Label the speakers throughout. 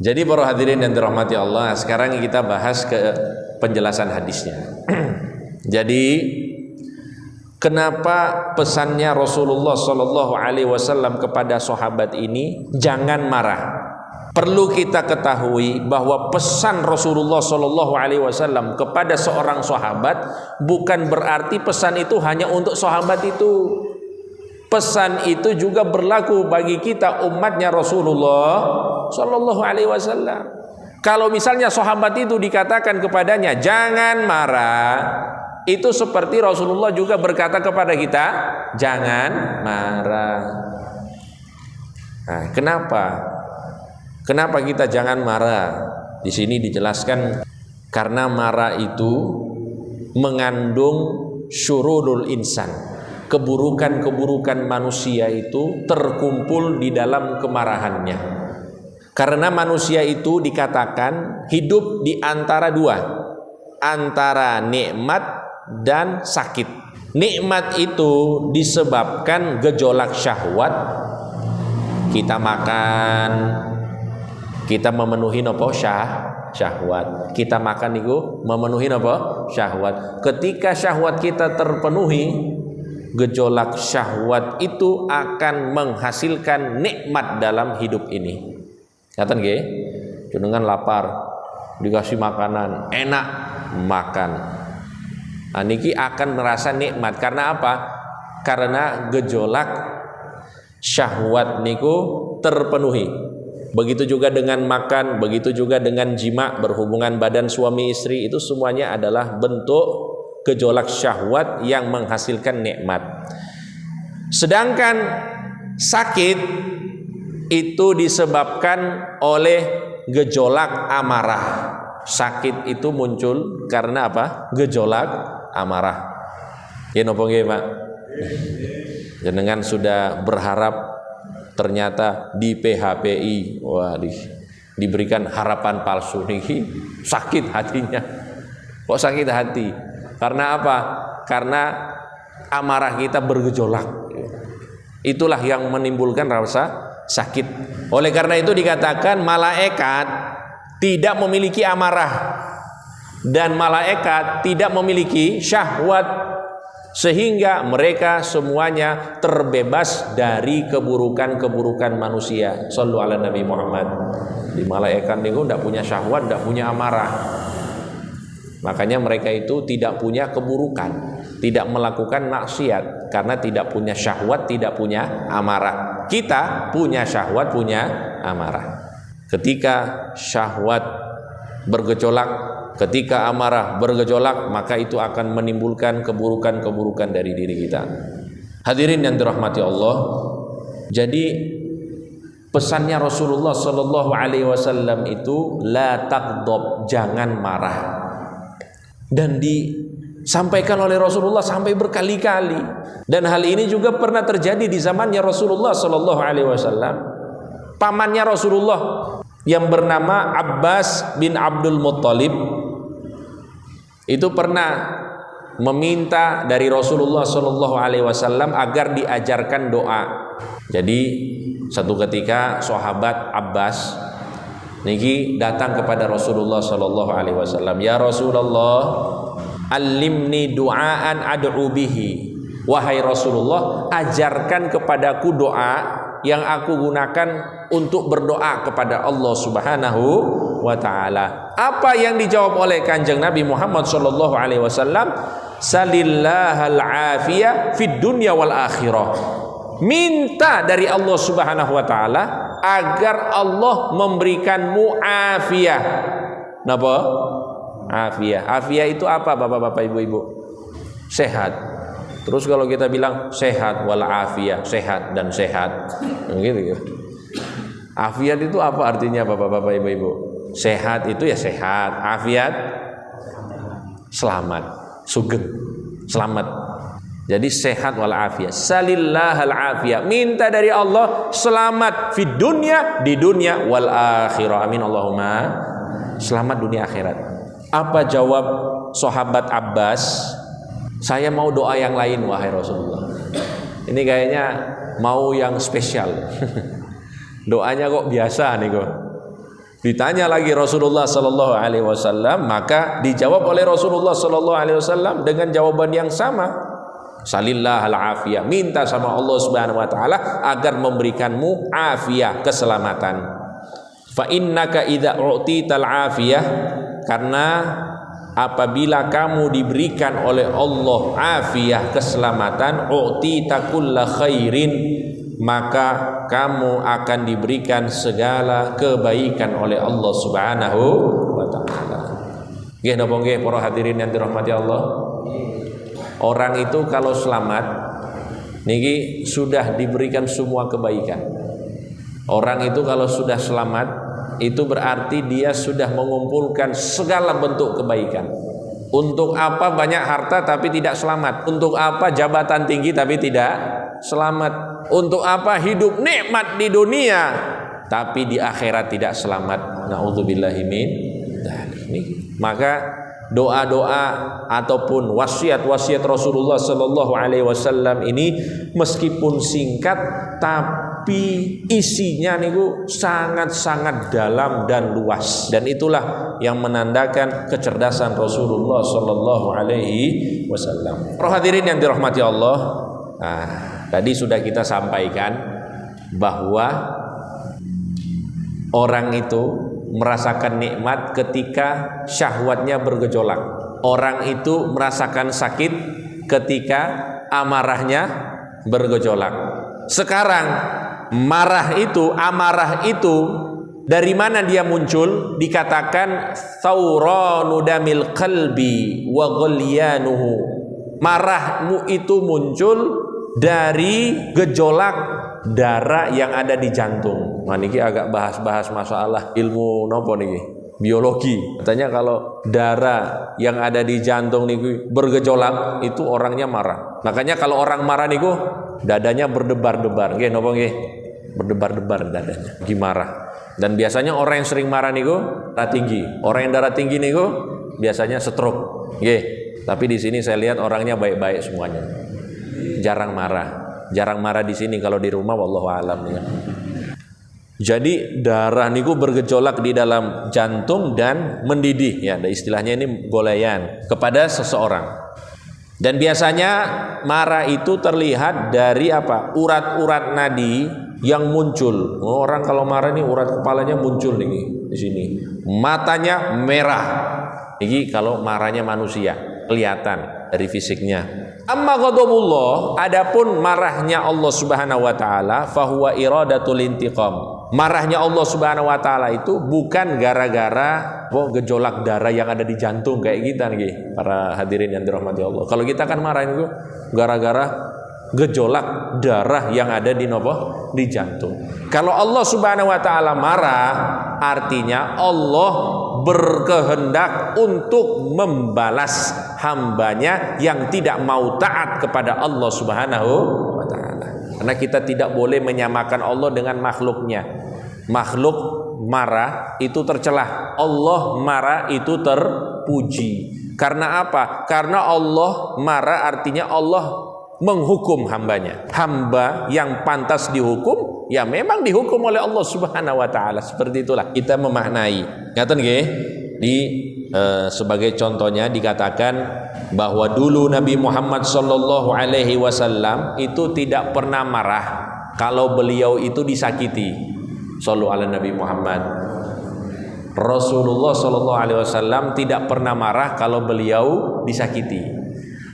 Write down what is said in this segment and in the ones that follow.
Speaker 1: Jadi para hadirin yang dirahmati Allah, sekarang kita bahas ke penjelasan hadisnya. Jadi kenapa pesannya Rasulullah Shallallahu Alaihi Wasallam kepada sahabat ini jangan marah? Perlu kita ketahui bahwa pesan Rasulullah Shallallahu Alaihi Wasallam kepada seorang sahabat bukan berarti pesan itu hanya untuk sahabat itu. Pesan itu juga berlaku bagi kita umatnya Rasulullah Shallallahu Alaihi Wasallam. Kalau misalnya sahabat itu dikatakan kepadanya jangan marah, itu seperti Rasulullah juga berkata kepada kita jangan marah. Nah, kenapa kita jangan marah? Di sini dijelaskan karena marah itu mengandung syururul insan. Keburukan-keburukan manusia itu terkumpul di dalam kemarahannya. Karena manusia itu dikatakan hidup di antara dua, antara nikmat dan sakit. Nikmat itu disebabkan gejolak syahwat. Kita makan, kita memenuhi nopo syahwat. Kita makan itu memenuhi nopo syahwat. Ketika syahwat kita terpenuhi, gejolak syahwat itu akan menghasilkan nikmat dalam hidup ini. Ngaten nggih? Jenengan lapar, dikasih makanan, enak makan. Nah, niki akan merasa nikmat karena apa? Karena gejolak syahwat niku terpenuhi. Begitu juga dengan makan, begitu juga dengan jima, berhubungan badan suami istri, itu semuanya adalah bentuk gejolak syahwat yang menghasilkan nikmat. Sedangkan sakit itu disebabkan oleh gejolak amarah. Sakit itu muncul karena apa? Gejolak amarah. Ya napa nggih, Pak? Jenengan sudah berharap ternyata di PHPI, wah diberikan harapan palsu niki, sakit hatinya. Kok sakit hati? Karena apa? Karena amarah kita bergejolak. Itulah yang menimbulkan rasa sakit. Oleh karena itu dikatakan malaikat tidak memiliki amarah dan malaikat tidak memiliki syahwat, sehingga mereka semuanya terbebas dari keburukan-keburukan manusia. Shallu ala Nabi Muhammad. Di malaikat niku tidak punya syahwat, tidak punya amarah. Makanya mereka itu tidak punya keburukan, tidak melakukan maksiat karena tidak punya syahwat, tidak punya amarah. Kita punya syahwat, punya amarah. Ketika syahwat bergejolak, ketika amarah bergejolak, maka itu akan menimbulkan keburukan-keburukan dari diri kita. Hadirin yang dirahmati Allah, jadi pesannya Rasulullah Shallallahu Alaihi Wasallam itu la taghdab, jangan marah. Dan disampaikan oleh Rasulullah sampai berkali-kali. Dan hal ini juga pernah terjadi di zamannya Rasulullah Shallallahu Alaihi Wasallam. Pamannya Rasulullah yang bernama Abbas bin Abdul Muttalib itu pernah meminta dari Rasulullah Shallallahu Alaihi Wasallam agar diajarkan doa. Jadi satu ketika sahabat Abbas niki datang kepada Rasulullah Shallallahu Alaihi Wasallam, ya Rasulullah, alimni du'aan ad'u bihi. Wahai Rasulullah, ajarkan kepadaku doa yang aku gunakan untuk berdoa kepada Allah Subhanahu wa Ta'ala. Apa yang dijawab oleh Kanjeng Nabi Muhammad Shallallahu Alaihi Wasallam? Salillahal afiyah fid dunya wal akhirah. Minta dari Allah Subhanahu wa Ta'ala agar Allah memberikanmu afiyah. Napa? Afiyah. Afiyah itu apa, Bapak-bapak, Ibu-ibu? Sehat. Terus kalau kita bilang sehat wal afiyah, sehat dan sehat, gitu ya. Afiat itu apa artinya, Bapak-bapak, Ibu-ibu? Sehat itu ya sehat, afiat selamat, sugeng, selamat. Jadi sehat wal afiyah. Salillahal afiyah. Minta dari Allah selamat fid dunya, di dunia, wal akhirah. Amin Allahumma. Selamat dunia akhirat. Apa jawab sahabat Abbas? Saya mau doa yang lain wahai Rasulullah. Ini kayaknya mau yang spesial. Doanya kok biasa nih kok. Ditanya lagi Rasulullah sallallahu alaihi wasallam, maka dijawab oleh Rasulullah sallallahu alaihi wasallam dengan jawaban yang sama. Salillah al-afiyah, minta sama Allah Subhanahu wa taala agar memberikanmu afiyah, keselamatan. Fa innaka idza u'tital afiyah, karena apabila kamu diberikan oleh Allah afiyah, keselamatan, u'tita kulla khairin, maka kamu akan diberikan segala kebaikan oleh Allah Subhanahu wa taala. Nggih napa nggih para hadirin yang dirahmati Allah? Orang itu kalau selamat niki sudah diberikan semua kebaikan. Orang itu kalau sudah selamat itu berarti dia sudah mengumpulkan segala bentuk kebaikan. Untuk apa banyak harta tapi tidak selamat? Untuk apa jabatan tinggi tapi tidak selamat? Untuk apa hidup nikmat di dunia tapi di akhirat tidak selamat? Na'udzubillahi min dzalik. Maka doa-doa ataupun wasiat-wasiat Rasulullah sallallahu alaihi wasallam ini meskipun singkat tapi isinya niku sangat-sangat dalam dan luas, dan itulah yang menandakan kecerdasan Rasulullah sallallahu alaihi wasallam. Para hadirin yang dirahmati Allah, tadi sudah kita sampaikan bahwa orang itu merasakan nikmat ketika syahwatnya bergejolak. Orang itu merasakan sakit ketika amarahnya bergejolak. Sekarang marah itu, amarah itu dari mana dia muncul? Dikatakan thawranu damil qalbi wa ghalyanuhu. Marahmu itu muncul dari gejolak darah yang ada di jantung. Nah niki agak bahas-bahas masalah ilmu nopo niki, biologi. Katanya kalau darah yang ada di jantung niki bergejolak itu orangnya marah. Makanya kalau orang marah niku dadanya berdebar-debar. Nggih nopo nggih? Berdebar-debar dadanya. Lagi marah. Dan biasanya orang yang sering marah niku darah tinggi. Orang yang darah tinggi niku biasanya stroke. Nggih. Tapi di sini saya lihat orangnya baik-baik semuanya. Jarang marah. Jarang marah di sini, kalau di rumah wallahu alam ya. Jadi darah niku bergejolak di dalam jantung dan mendidih ya, ada istilahnya ini golayan kepada seseorang. Dan biasanya marah itu terlihat dari apa? Urat-urat nadi yang muncul. Orang kalau marah ini urat kepalanya muncul nih di sini. Matanya merah. Ini kalau marahnya manusia kelihatan dari fisiknya. Amma ghadabullah, adapun marahnya Allah Subhanahu wa taala, fahuwa iradatul intiqam. Marahnya Allah Subhanahu wa taala itu bukan gara-gara gejolak darah yang ada di jantung kayak kita nih, para hadirin yang dirahmati Allah. Kalau kita kan marah itu gara-gara gejolak darah yang ada di di jantung. Kalau Allah Subhanahu wa taala marah, artinya Allah berkehendak untuk membalas hambanya yang tidak mau taat kepada Allah Subhanahu wa taala. Karena kita tidak boleh menyamakan Allah dengan makhluknya. Makhluk marah itu tercelah, Allah marah itu terpuji. Karena apa? Karena Allah marah artinya Allah menghukum hambanya. Hamba yang pantas dihukum ya memang dihukum oleh Allah Subhanahu wa taala. Seperti itulah kita memaknai. Ngaten nggih? Sebagai contohnya dikatakan bahwa dulu Nabi Muhammad sallallahu alaihi wasallam itu tidak pernah marah kalau beliau itu disakiti. Shallu ala Nabi Muhammad. Rasulullah sallallahu alaihi wasallam tidak pernah marah kalau beliau disakiti.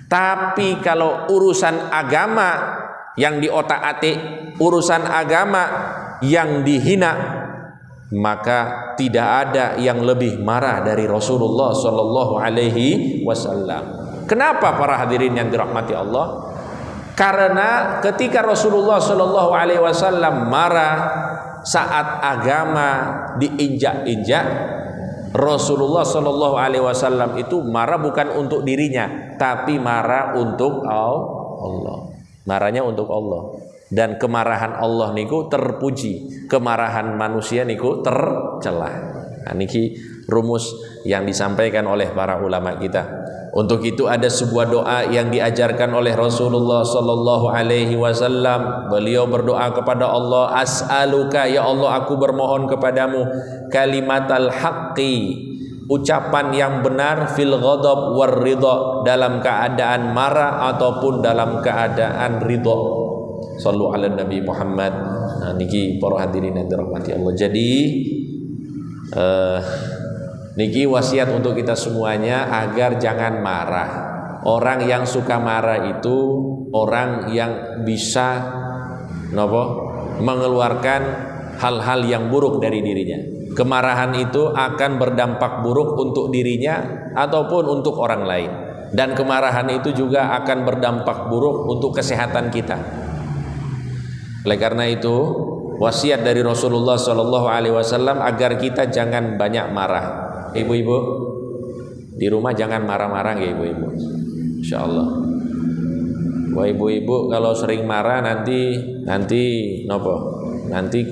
Speaker 1: Tapi kalau urusan agama yang diotak-atik, urusan agama yang dihina, maka tidak ada yang lebih marah dari Rasulullah sallallahu alaihi wasallam. Kenapa para hadirin yang dirahmati Allah? Karena ketika Rasulullah sallallahu alaihi wasallam marah saat agama diinjak-injak, Rasulullah sallallahu alaihi wasallam itu marah bukan untuk dirinya, tapi marah untuk Allah. Marahnya untuk Allah. Dan kemarahan Allah niku terpuji, kemarahan manusia niku tercela. Nah, niki rumus yang disampaikan oleh para ulama kita. Untuk itu ada sebuah doa yang diajarkan oleh Rasulullah sallallahu alaihi wasallam. Beliau berdoa kepada Allah, as'aluka, ya Allah aku bermohon kepadamu, kalimatal haqqi, ucapan yang benar, fil ghadab war ridha, dalam keadaan marah ataupun dalam keadaan ridha. Shallu ala Nabi Muhammad. Nah niki para hadirin yang dirahmati Allah. Jadi niki wasiat untuk kita semuanya agar jangan marah. Orang yang suka marah itu orang yang bisa mengeluarkan hal-hal yang buruk dari dirinya. Kemarahan itu akan berdampak buruk untuk dirinya ataupun untuk orang lain. Dan kemarahan itu juga akan berdampak buruk untuk kesehatan kita. Oleh karena itu, wasiat dari Rasulullah SAW agar kita jangan banyak marah. Ibu-ibu di rumah jangan marah-marah ya ibu-ibu. Insyaallah. Wah ibu-ibu kalau sering marah nanti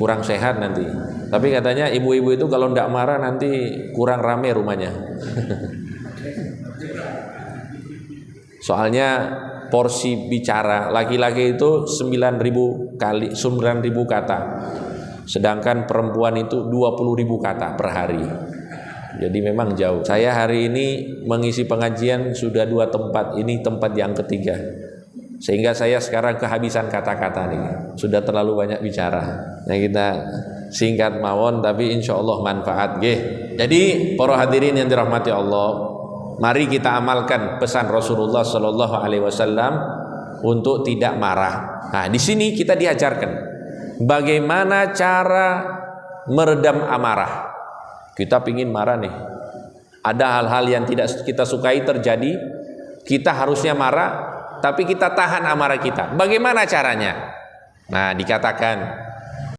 Speaker 1: kurang sehat nanti. Tapi katanya ibu-ibu itu kalau tidak marah nanti kurang rame rumahnya. Soalnya porsi bicara laki-laki itu 9.000 kata, sedangkan perempuan itu 20.000 kata per hari. Jadi memang jauh. Saya hari ini mengisi pengajian sudah 2 tempat, ini tempat yang ketiga. Sehingga saya sekarang kehabisan kata-kata nih. Sudah terlalu banyak bicara. Nah kita singkat mawon tapi insya Allah manfaat. Jadi para hadirin yang dirahmati Allah, mari kita amalkan pesan Rasulullah Sallallahu Alaihi Wasallam untuk tidak marah. Nah di sini kita diajarkan bagaimana cara meredam amarah. Kita pingin marah nih, ada hal-hal yang tidak kita sukai terjadi, kita harusnya marah, tapi kita tahan amarah kita. Bagaimana caranya? Nah dikatakan